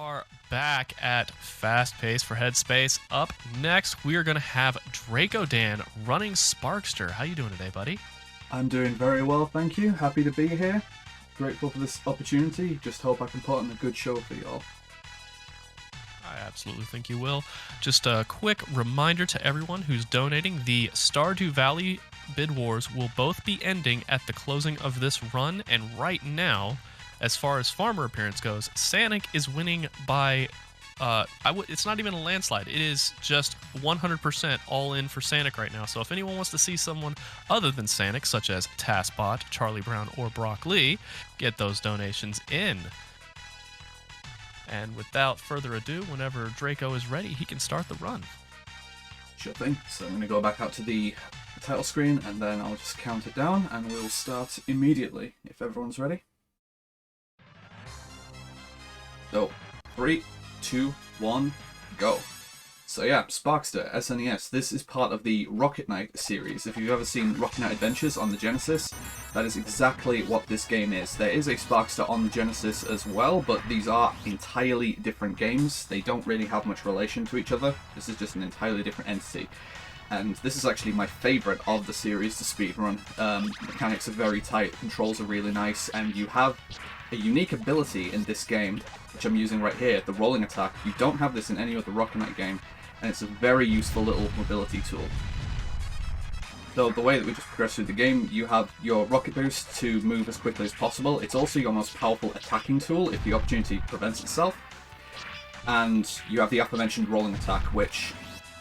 are back at Fast Pace for Headspace. Up next, we are going to have Drakodan running Sparkster. How you doing today, buddy? I'm doing very well, thank you. Happy to be here. Grateful for this opportunity. Just hope I can put on a good show for y'all. I absolutely think you will. Just a quick reminder to everyone who's donating, the Stardew Valley bid wars will both be ending at the closing of this run, and right now, as far as farmer appearance goes, Sanic is winning by, it's not even a landslide. It is just 100% all in for Sanic right now. So if anyone wants to see someone other than Sanic, such as Taskbot, Charlie Brown, or Brock Lee, get those donations in. And without further ado, whenever Draco is ready, he can start the run. Sure thing. So I'm going to go back out to the title screen, and then I'll just count it down, and we'll start immediately, if everyone's ready. So, 3, 2, 1, go. So yeah, Sparkster, SNES. This is part of the Rocket Knight series. If you've ever seen Rocket Knight Adventures on the Genesis, that is exactly what this game is. There is a Sparkster on the Genesis as well, but these are entirely different games. They don't really have much relation to each other. This is just an entirely different entity. And this is actually my favourite of the series to speedrun. Mechanics are very tight, controls are really nice, and you have a unique ability in this game, which I'm using right here, the rolling attack. You don't have this in any other Rocket Knight game, and it's a very useful little mobility tool. So the way that we just progress through the game, you have your rocket boost to move as quickly as possible. It's also your most powerful attacking tool if the opportunity presents itself. And you have the aforementioned rolling attack, which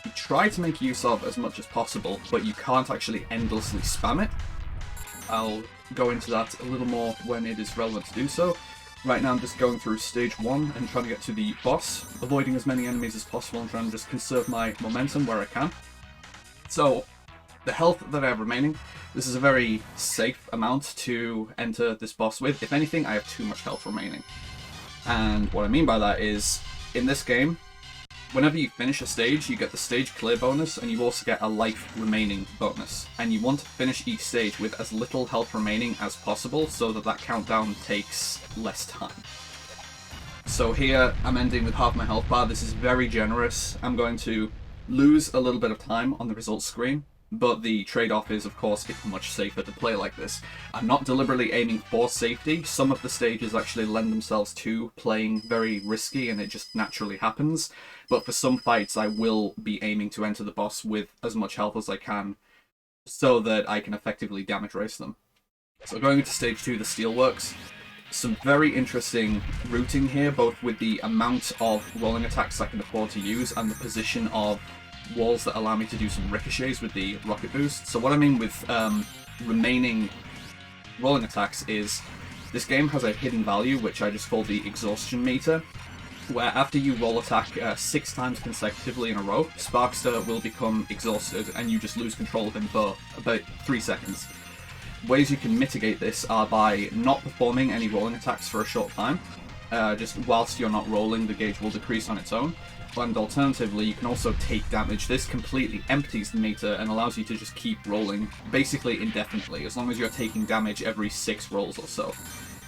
you try to make use of as much as possible, but you can't actually endlessly spam it. I'll go into that a little more when it is relevant to do so. Right now I'm just going through stage 1 and trying to get to the boss, avoiding as many enemies as possible and trying to just conserve my momentum where I can. So, the health that I have remaining, this is a very safe amount to enter this boss with. If anything, I have too much health remaining. And what I mean by that is, in this game, whenever you finish a stage, you get the stage clear bonus, and you also get a life remaining bonus. And you want to finish each stage with as little health remaining as possible, so that that countdown takes less time. So here, I'm ending with half my health bar. This is very generous. I'm going to lose a little bit of time on the results screen, but the trade-off is, of course, it's much safer to play like this. I'm not deliberately aiming for safety. Some of the stages actually lend themselves to playing very risky, and it just naturally happens. But for some fights, I will be aiming to enter the boss with as much health as I can, so that I can effectively damage race them. So going into stage 2, the Steelworks. Some very interesting routing here, both with the amount of rolling attacks I can afford to use and the position of walls that allow me to do some ricochets with the rocket boost. So what I mean with remaining rolling attacks is this game has a hidden value, which I just call the exhaustion meter, where after you roll attack 6 times consecutively in a row, Sparkster will become exhausted and you just lose control of him for about 3 seconds. Ways you can mitigate this are by not performing any rolling attacks for a short time. Just whilst you're not rolling, the gauge will decrease on its own. And alternatively, you can also take damage. This completely empties the meter and allows you to just keep rolling, basically indefinitely, as long as you're taking damage every 6 rolls or so.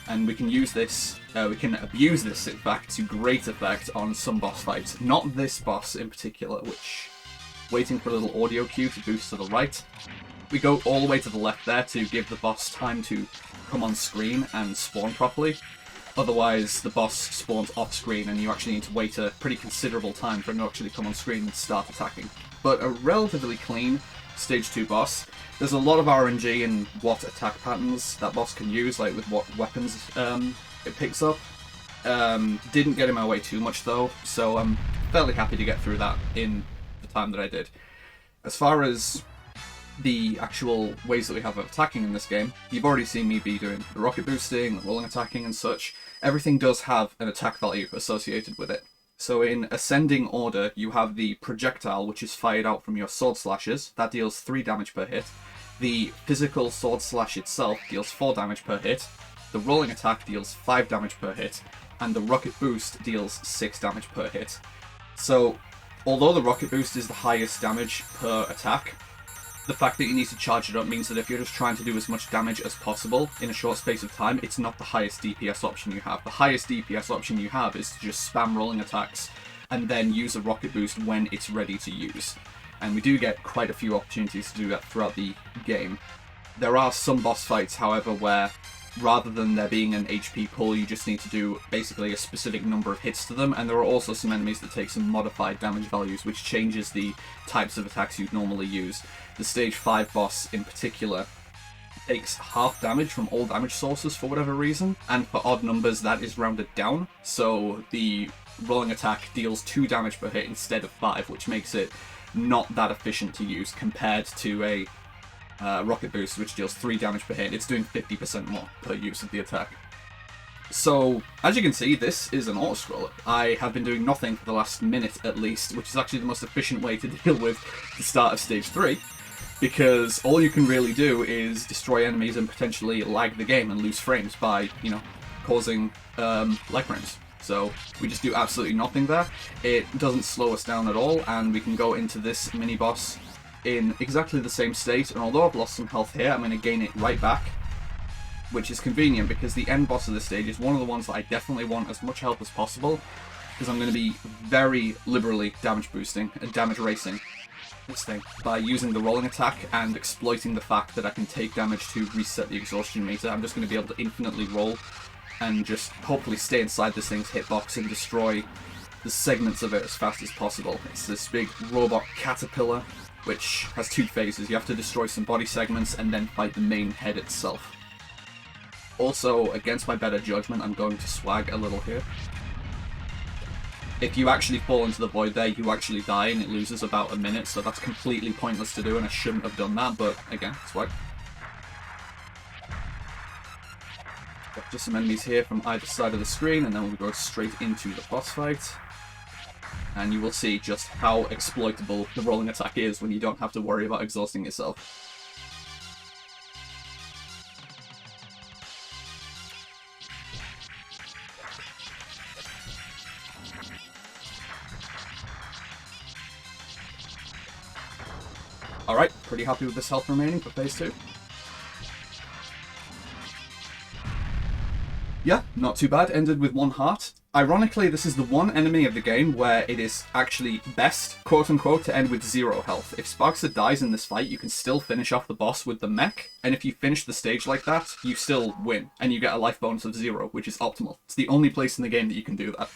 And we can use this, we can abuse this, in fact, to great effect on some boss fights. Not this boss in particular, which, waiting for a little audio cue to boost to the right. We go all the way to the left there to give the boss time to come on screen and spawn properly. Otherwise, the boss spawns off screen and you actually need to wait a pretty considerable time for him to actually come on screen and start attacking. But a relatively clean stage 2 boss. There's a lot of RNG in what attack patterns that boss can use, like with what weapons it picks up. Didn't get in my way too much though, so I'm fairly happy to get through that in the time that I did. As far as the actual ways that we have of attacking in this game, you've already seen me be doing the rocket boosting, the rolling attacking and such. Everything does have an attack value associated with it. So in ascending order, you have the projectile, which is fired out from your sword slashes. That deals 3 damage per hit. The physical sword slash itself deals 4 damage per hit. The rolling attack deals 5 damage per hit. And the rocket boost deals 6 damage per hit. So, although the rocket boost is the highest damage per attack, the fact that you need to charge it up means that if you're just trying to do as much damage as possible in a short space of time, it's not the highest DPS option you have. The highest DPS option you have is to just spam rolling attacks and then use a rocket boost when it's ready to use. And we do get quite a few opportunities to do that throughout the game. There are some boss fights, however, where rather than there being an HP pull, you just need to do basically a specific number of hits to them, and there are also some enemies that take some modified damage values, which changes the types of attacks you'd normally use. The stage 5 boss in particular takes half damage from all damage sources for whatever reason, and for odd numbers that is rounded down, so the rolling attack deals 2 damage per hit instead of 5, which makes it not that efficient to use compared to a rocket boost, which deals 3 damage per hit. It's doing 50% more per use of the attack. So, as you can see, this is an auto-scroller. I have been doing nothing for the last minute at least, which is actually the most efficient way to deal with the start of Stage 3, because all you can really do is destroy enemies and potentially lag the game and lose frames by, you know, causing lag frames. So we just do absolutely nothing there. It doesn't slow us down at all, and we can go into this mini-boss in exactly the same state, and although I've lost some health here, I'm going to gain it right back, which is convenient because the end boss of this stage is one of the ones that I definitely want as much health as possible, because I'm going to be very liberally damage boosting and damage racing this thing by using the rolling attack and exploiting the fact that I can take damage to reset the exhaustion meter. I'm just going to be able to infinitely roll and just hopefully stay inside this thing's hitbox and destroy the segments of it as fast as possible. It's this big robot caterpillar which has 2 phases. You have to destroy some body segments and then fight the main head itself. Also, against my better judgment, I'm going to swag a little here. If you actually fall into the void there, you actually die and it loses about a minute, so that's completely pointless to do and I shouldn't have done that, but again, swag. Got just some enemies here from either side of the screen, and then we'll go straight into the boss fight. And you will see just how exploitable the rolling attack is when you don't have to worry about exhausting yourself. Alright, pretty happy with this health remaining for phase 2. Yeah, not too bad, ended with 1 heart. Ironically, this is the one enemy of the game where it is actually best, quote-unquote, to end with 0 health. If Sparkster dies in this fight, you can still finish off the boss with the mech, and if you finish the stage like that, you still win, and you get a life bonus of 0, which is optimal. It's the only place in the game that you can do that.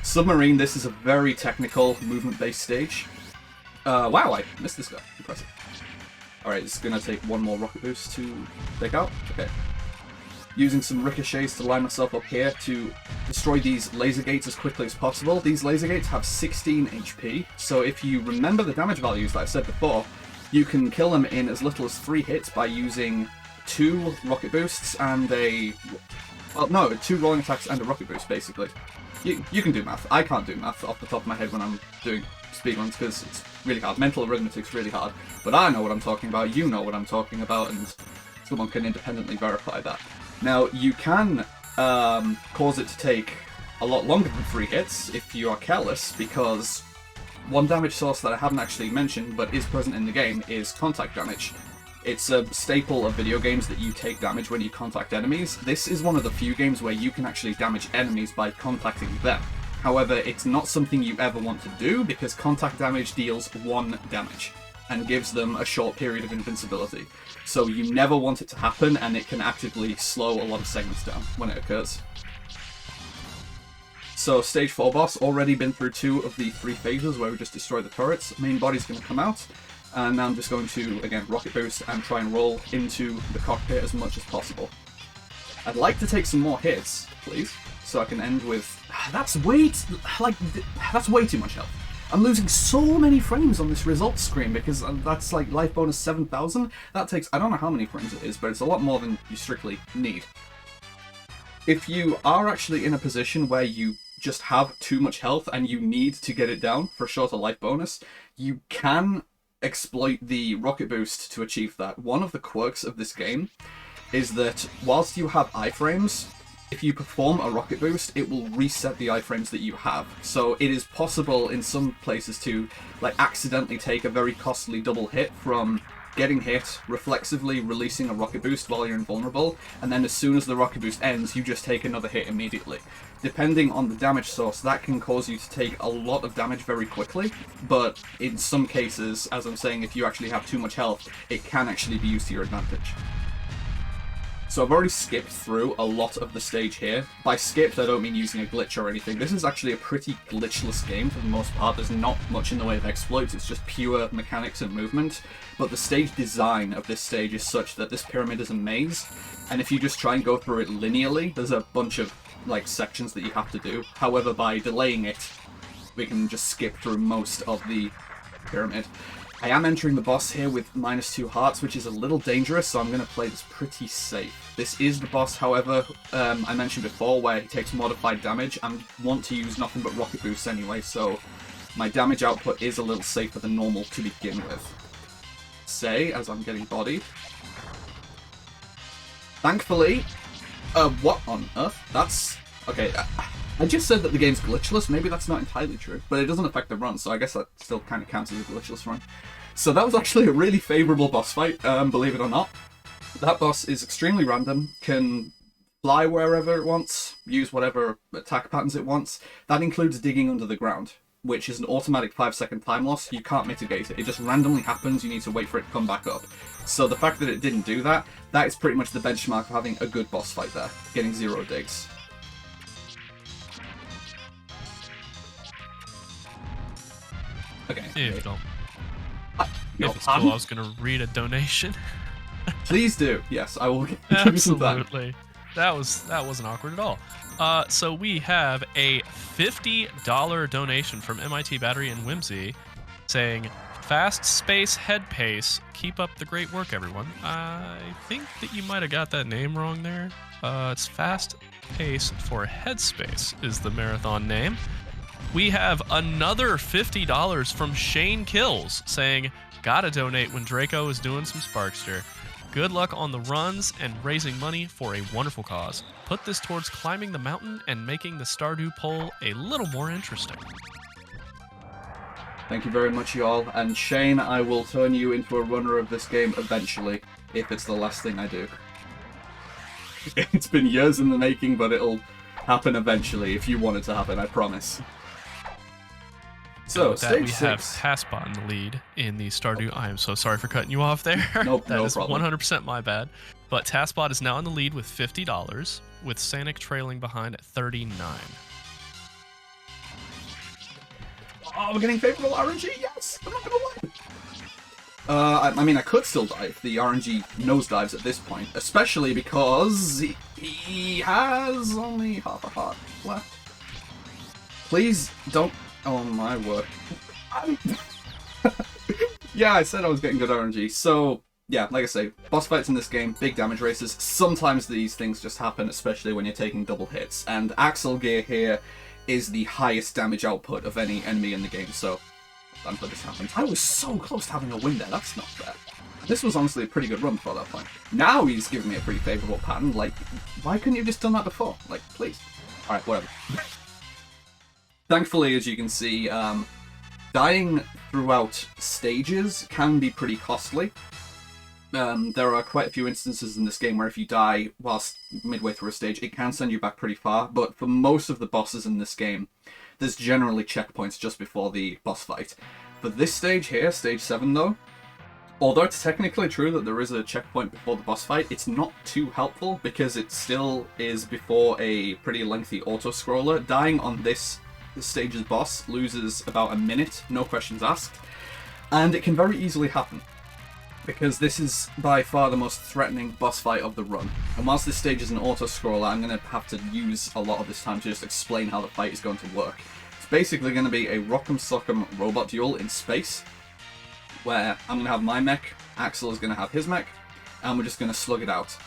Submarine, this is a very technical, movement-based stage. Wow, I missed this guy. Impressive. Alright, it's gonna take 1 more rocket boost to take out. Okay. Using some ricochets to line myself up here to destroy these laser gates as quickly as possible. These laser gates have 16 HP, so if you remember the damage values that I said before, you can kill them in as little as 3 hits by using 2 rocket boosts and a... well, no, 2 rolling attacks and a rocket boost, basically. You can do math. I can't do math off the top of my head when I'm doing speedruns because it's really hard. Mental arithmetic's really hard. But I know what I'm talking about, you know what I'm talking about, and someone can independently verify that. Now, you can cause it to take a lot longer than 3 hits if you are careless, because one damage source that I haven't actually mentioned but is present in the game is contact damage. It's a staple of video games that you take damage when you contact enemies. This is one of the few games where you can actually damage enemies by contacting them. However, it's not something you ever want to do because contact damage deals 1 damage and gives them a short period of invincibility. So you never want it to happen, and it can actively slow a lot of segments down when it occurs. So stage 4 boss, already been through 2 of the 3 phases where we just destroy the turrets. Main body's going to come out, and now I'm just going to, again, rocket boost and try and roll into the cockpit as much as possible. I'd like to take some more hits, please, so I can end with... That's way too much health. I'm losing so many frames on this results screen because that's like life bonus 7,000. That takes, I don't know how many frames it is, but it's a lot more than you strictly need. If you are actually in a position where you just have too much health and you need to get it down for a shorter life bonus, you can exploit the rocket boost to achieve that. One of the quirks of this game is that whilst you have iframes, if you perform a rocket boost, it will reset the iframes that you have. So it is possible in some places to like accidentally take a very costly double hit from getting hit, reflexively releasing a rocket boost while you're invulnerable, and then as soon as the rocket boost ends, you just take another hit immediately. Depending on the damage source, that can cause you to take a lot of damage very quickly, but in some cases, as I'm saying, if you actually have too much health, it can actually be used to your advantage. So I've already skipped through a lot of the stage here. By skipped, I don't mean using a glitch or anything. This is actually a pretty glitchless game for the most part. There's not much in the way of exploits, it's just pure mechanics and movement. But the stage design of this stage is such that this pyramid is a maze, and if you just try and go through it linearly, there's a bunch of like sections that you have to do. However, by delaying it, we can just skip through most of the pyramid. I am entering the boss here with -2 hearts, which is a little dangerous, so I'm going to play this pretty safe. This is the boss, however, I mentioned before, where he takes modified damage. I want to use nothing but rocket boosts anyway, so my damage output is a little safer than normal to begin with. Say, as I'm getting bodied. Thankfully... what on earth? That's... Okay, I just said that the game's glitchless. Maybe that's not entirely true, but it doesn't affect the run, so I guess that still kind of counts as a glitchless run. So that was actually a really favourable boss fight, believe it or not. That boss is extremely random, can fly wherever it wants, use whatever attack patterns it wants. That includes digging under the ground, which is an automatic 5-second time loss. You can't mitigate it. It just randomly happens, you need to wait for it to come back up. So the fact that it didn't do that, that is pretty much the benchmark of having a good boss fight there, getting 0 digs. Okay. If it's cool, I I was going to read a donation. Please do. Yes, I will give you some time. Absolutely. That wasn't awkward at all. So we have a $50 donation from MIT Battery and Whimsy saying, "Fast space head pace. Keep up the great work, everyone." I think that you might have got that name wrong there. It's Fast Pace for Headspace is the marathon name. We have another $50 from Shane Kills saying, "Gotta donate when Draco is doing some Sparkster. Good luck on the runs and raising money for a wonderful cause. Put this towards climbing the mountain and making the Stardew poll a little more interesting." Thank you very much, y'all. And Shane, I will turn you into a runner of this game eventually, if it's the last thing I do. It's been years in the making, but it'll happen eventually if you want it to happen, I promise. So, with that, we have Taspot in the lead in the Stardew. I am so sorry for cutting you off there. Nope, that no is problem. 100% my bad. But Taspot is now in the lead with $50, with Sanic trailing behind at $39. Oh, we're getting favorable RNG, yes! I'm not gonna lie. I mean, I could still die if the RNG nosedives at this point, especially because he has only half a heart left. Please don't... Oh my word. Yeah, I said I was getting good RNG. So, yeah, like I say, boss fights in this game, big damage races. Sometimes these things just happen, especially when you're taking double hits. And Axel Gear here is the highest damage output of any enemy in the game, so I'm glad this happened. I was so close to having a win there, that's not fair. This was honestly a pretty good run for that point. Now he's giving me a pretty favourable pattern, like, why couldn't you have just done that before? Like, please. Alright, whatever. Thankfully, as you can see, dying throughout stages can be pretty costly. There are quite a few instances in this game where if you die whilst midway through a stage, it can send you back pretty far, but for most of the bosses in this game, there's generally checkpoints just before the boss fight. For this stage here, stage 7 though, although it's technically true that there is a checkpoint before the boss fight, it's not too helpful because it still is before a pretty lengthy auto-scroller. Dying on this stage's boss loses about a minute, no questions asked, and it can very easily happen because this is by far the most threatening boss fight of the run. And whilst this stage is an auto-scroller, I'm going to have to use a lot of this time to just explain how the fight is going to work. It's basically going to be a Rock'em Sock'em robot duel in space, where I'm going to have my mech, Axel is going to have his mech, and we're just going to slug it out.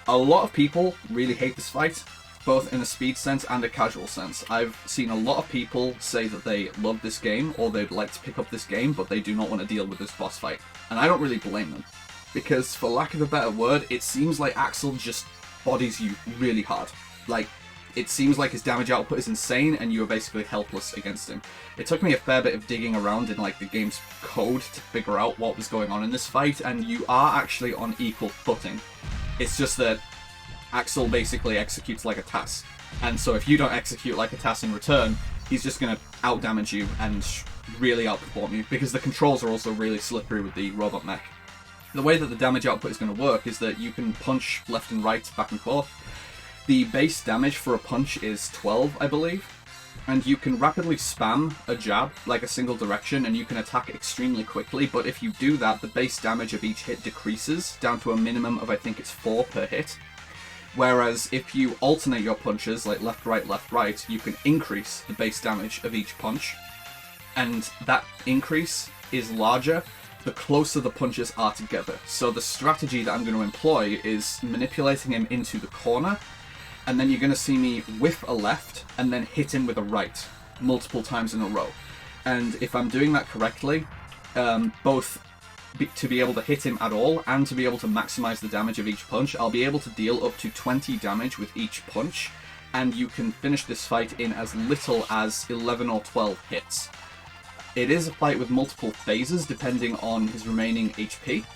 A lot of people really hate this fight, both in a speed sense and a casual sense. I've seen a lot of people say that they love this game, or they'd like to pick up this game, but they do not want to deal with this boss fight. And I don't really blame them, because for lack of a better word, it seems like Axel just bodies you really hard. Like, it seems like his damage output is insane, and you are basically helpless against him. It took me a fair bit of digging around in like the game's code to figure out what was going on in this fight, and you are actually on equal footing. It's just that Axel basically executes like a task, and so if you don't execute like a task in return, he's just going to outdamage you and really outperform you, because the controls are also really slippery with the robot mech. The way that the damage output is going to work is that you can punch left and right, back and forth. The base damage for a punch is 12, I believe, and you can rapidly spam a jab, like a single direction, and you can attack extremely quickly, but if you do that, the base damage of each hit decreases down to a minimum of, I think it's 4 per hit. Whereas if you alternate your punches, like left, right, you can increase the base damage of each punch, and that increase is larger the closer the punches are together. So the strategy that I'm going to employ is manipulating him into the corner, and then you're going to see me whiff a left and then hit him with a right multiple times in a row. And if I'm doing that correctly, both to be able to hit him at all and to be able to maximize the damage of each punch, I'll be able to deal up to 20 damage with each punch, and you can finish this fight in as little as 11 or 12 hits. It is a fight with multiple phases depending on his remaining HP,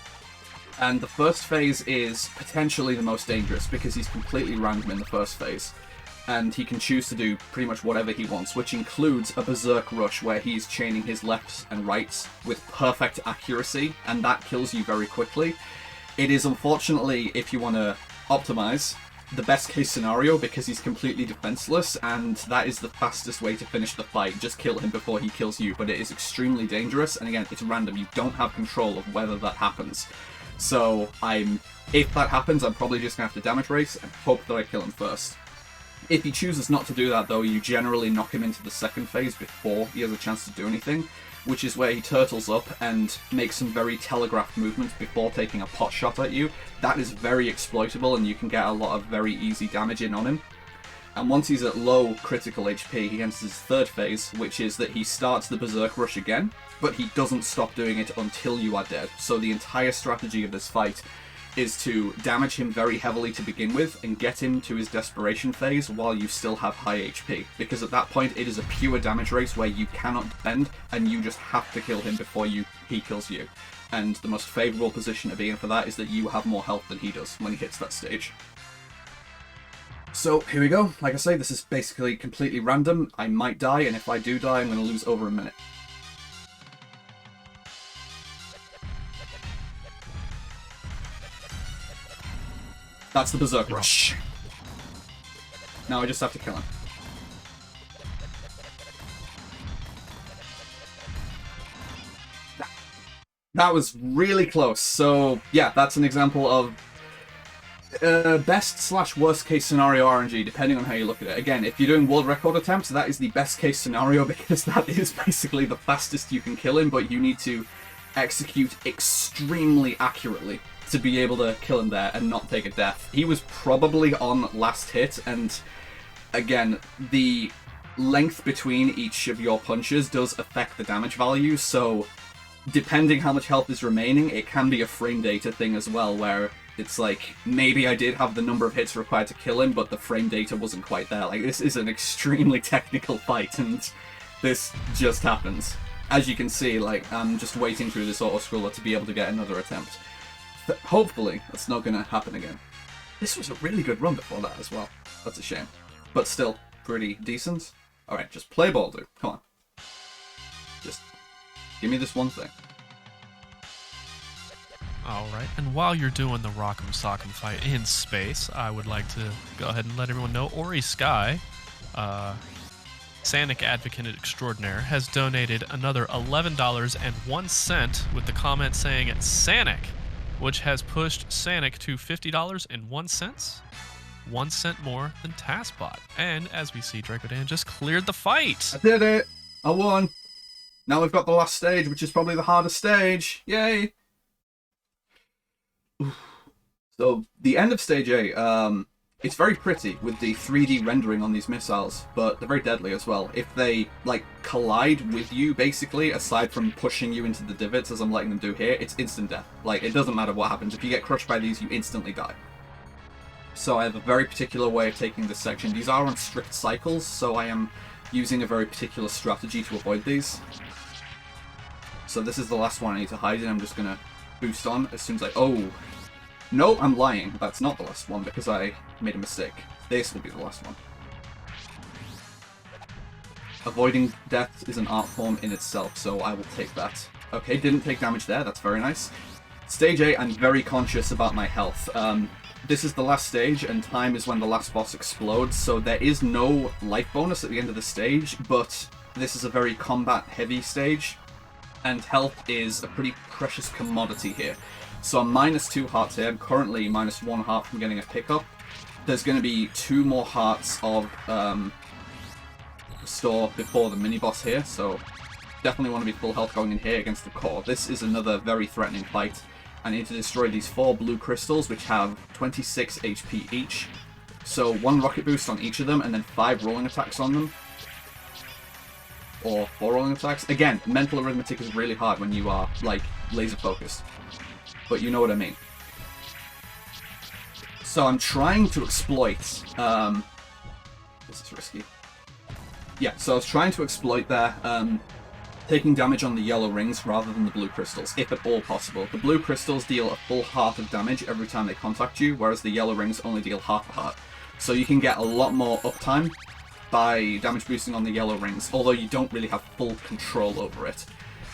and the first phase is potentially the most dangerous because he's completely random in the first phase, and he can choose to do pretty much whatever he wants, which includes a berserk rush where he's chaining his lefts and rights with perfect accuracy, and that kills you very quickly. It is unfortunately, if you want to optimize, the best case scenario because he's completely defenseless, and that is the fastest way to finish the fight. Just kill him before he kills you, but it is extremely dangerous, and again, it's random. You don't have control of whether that happens. So if that happens, I'm probably just going to have to damage race and hope that I kill him first. If he chooses not to do that, though, you generally knock him into the second phase before he has a chance to do anything, which is where he turtles up and makes some very telegraphed movements before taking a pot shot at you. That is very exploitable, and you can get a lot of very easy damage in on him. And once he's at low critical HP, he enters his third phase, which is that he starts the Berserk Rush again, but he doesn't stop doing it until you are dead. So the entire strategy of this fight is to damage him very heavily to begin with and get him to his desperation phase while you still have high HP, because at that point it is a pure damage race where you cannot defend and you just have to kill him before he kills you. And the most favourable position to be in for that is that you have more health than he does when he hits that stage. So here we go. Like I say, this is basically completely random. I might die, and if I do die, I'm going to lose over a minute. That's the Berserk Rush. Now I just have to kill him. That was really close. So yeah, that's an example of best/worst case scenario RNG, depending on how you look at it. Again, if you're doing world record attempts, that is the best case scenario because that is basically the fastest you can kill him, but you need to execute extremely accurately to be able to kill him there and not take a death. He was probably on last hit, and again, the length between each of your punches does affect the damage value, so depending how much health is remaining, it can be a frame data thing as well, where it's like, maybe I did have the number of hits required to kill him, but the frame data wasn't quite there. Like, this is an extremely technical fight, and this just happens. As you can see, like, I'm just waiting through this auto-scroller to be able to get another attempt. But hopefully, that's not going to happen again. This was a really good run before that as well. That's a shame. But still, pretty decent. Alright, just play ball, dude. Come on. Just give me this one thing. Alright, and while you're doing the Rock'em Sock'em fight in space, I would like to go ahead and let everyone know Ori Sky, Sanic Advocate Extraordinaire, has donated another $11.01 with the comment saying Sanic, which has pushed Sanic to $50.01, 1 cent more than TaskBot. And as we see, Drakodan just cleared the fight. I did it! I won! Now we've got the last stage, which is probably the hardest stage. Yay! So, the end of Stage 8, it's very pretty with the 3D rendering on these missiles, but they're very deadly as well. If they, like, collide with you, basically, aside from pushing you into the divots, as I'm letting them do here, it's instant death. Like, it doesn't matter what happens. If you get crushed by these, you instantly die. So I have a very particular way of taking this section. These are on strict cycles, so I am using a very particular strategy to avoid these. So this is the last one I need to hide in. I'm just going to boost on as soon as I... Oh! No, I'm lying. That's not the last one because I made a mistake. This will be the last one. Avoiding death is an art form in itself, so I will take that. Okay, didn't take damage there. That's very nice. Stage 8, I'm very conscious about my health. This is the last stage, and time is when the last boss explodes, so there is no life bonus at the end of the stage, but this is a very combat-heavy stage, and health is a pretty precious commodity here. So I'm -2 hearts here. I'm currently -1 heart from getting a pickup. There's going to be 2 more hearts of restore before the mini-boss here, so definitely want to be full health going in here against the core. This is another very threatening fight. I need to destroy these 4 blue crystals, which have 26 HP each. So 1 rocket boost on each of them, and then 5 rolling attacks on them. Or 4 rolling attacks. Again, mental arithmetic is really hard when you are, like, laser focused. But you know what I mean. So I'm trying to exploit... this is risky. Yeah, so I was trying to exploit there, taking damage on the yellow rings rather than the blue crystals, if at all possible. The blue crystals deal a full heart of damage every time they contact you, whereas the yellow rings only deal half a heart. So you can get a lot more uptime by damage boosting on the yellow rings, although you don't really have full control over it.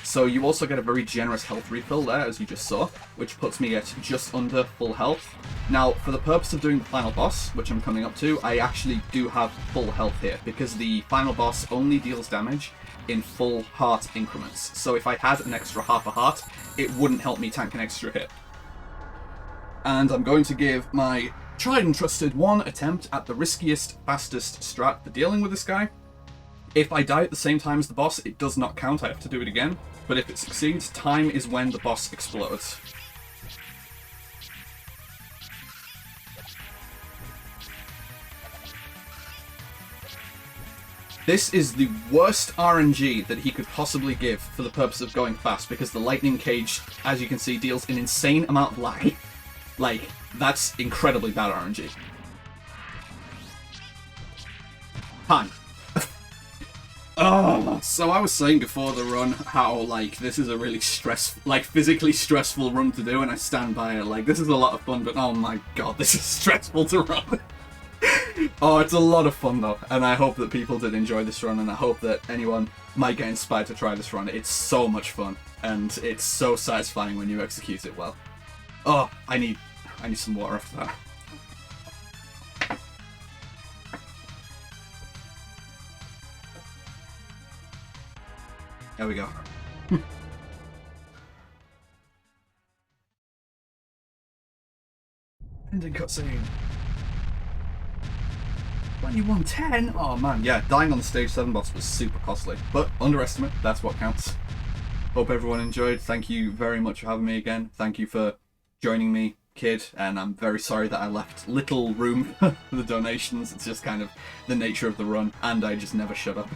So you also get a very generous health refill there, as you just saw, which puts me at just under full health. Now, for the purpose of doing the final boss, which I'm coming up to, I actually do have full health here, because the final boss only deals damage in full heart increments. So if I had an extra half a heart, it wouldn't help me tank an extra hit. And I'm going to give my tried and trusted 1 attempt at the riskiest, fastest strat for dealing with this guy. If I die at the same time as the boss, it does not count, I have to do it again. But if it succeeds, time is when the boss explodes. This is the worst RNG that he could possibly give for the purpose of going fast, because the lightning cage, as you can see, deals an insane amount of lag. Like, that's incredibly bad RNG. Time. Oh, so I was saying before the run how, like, this is a really physically stressful run to do, and I stand by it. Like, this is a lot of fun, but oh my god, this is stressful to run. Oh, it's a lot of fun though, and I hope that people did enjoy this run, and I hope that anyone might get inspired to try this run. It's so much fun, and it's so satisfying when you execute it well. Oh, I need some water after that. There we go. Ending cutscene. 2110? Oh man, yeah, dying on the stage 7 boss was super costly, but underestimate, that's what counts. Hope everyone enjoyed. Thank you very much for having me again. Thank you for joining me, kid, and I'm very sorry that I left little room for the donations. It's just kind of the nature of the run, and I just never shut up.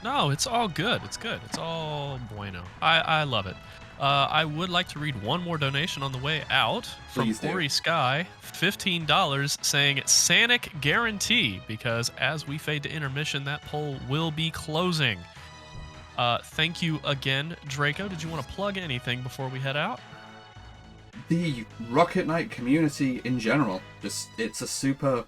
No, it's all good. It's good. It's all bueno. I love it. I would like to read one more donation on the way out from Ori Sky, $15, saying Sanic guarantee, because as we fade to intermission, that poll will be closing. Thank you again, Draco. Did you want to plug anything before we head out? The Rocket Knight community in general, it's a super,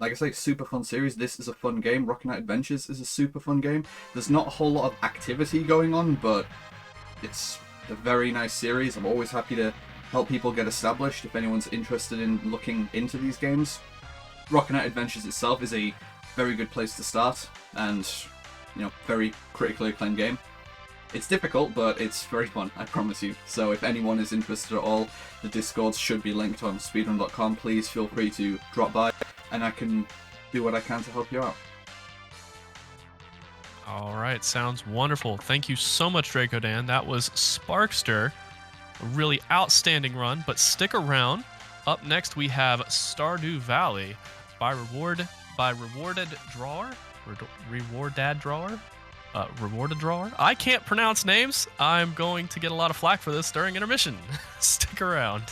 like I say, super fun series. This is a fun game. Rocket Knight Adventures is a super fun game. There's not a whole lot of activity going on, but it's a very nice series. I'm always happy to help people get established if anyone's interested in looking into these games. Rocket Knight Adventures itself is a very good place to start, and, you know, very critically acclaimed game. It's difficult, but it's very fun, I promise you. So if anyone is interested at all, the Discords should be linked on speedrun.com. Please feel free to drop by, and I can do what I can to help you out. All right, sounds wonderful. Thank you so much, Drakodan. That was Sparkster. A really outstanding run, but stick around. Up next, we have Stardew Valley by Rewarded Drawer? Rewarded Drawer? Rewarded Drawer? I can't pronounce names. I'm going to get a lot of flack for this during intermission. Stick around.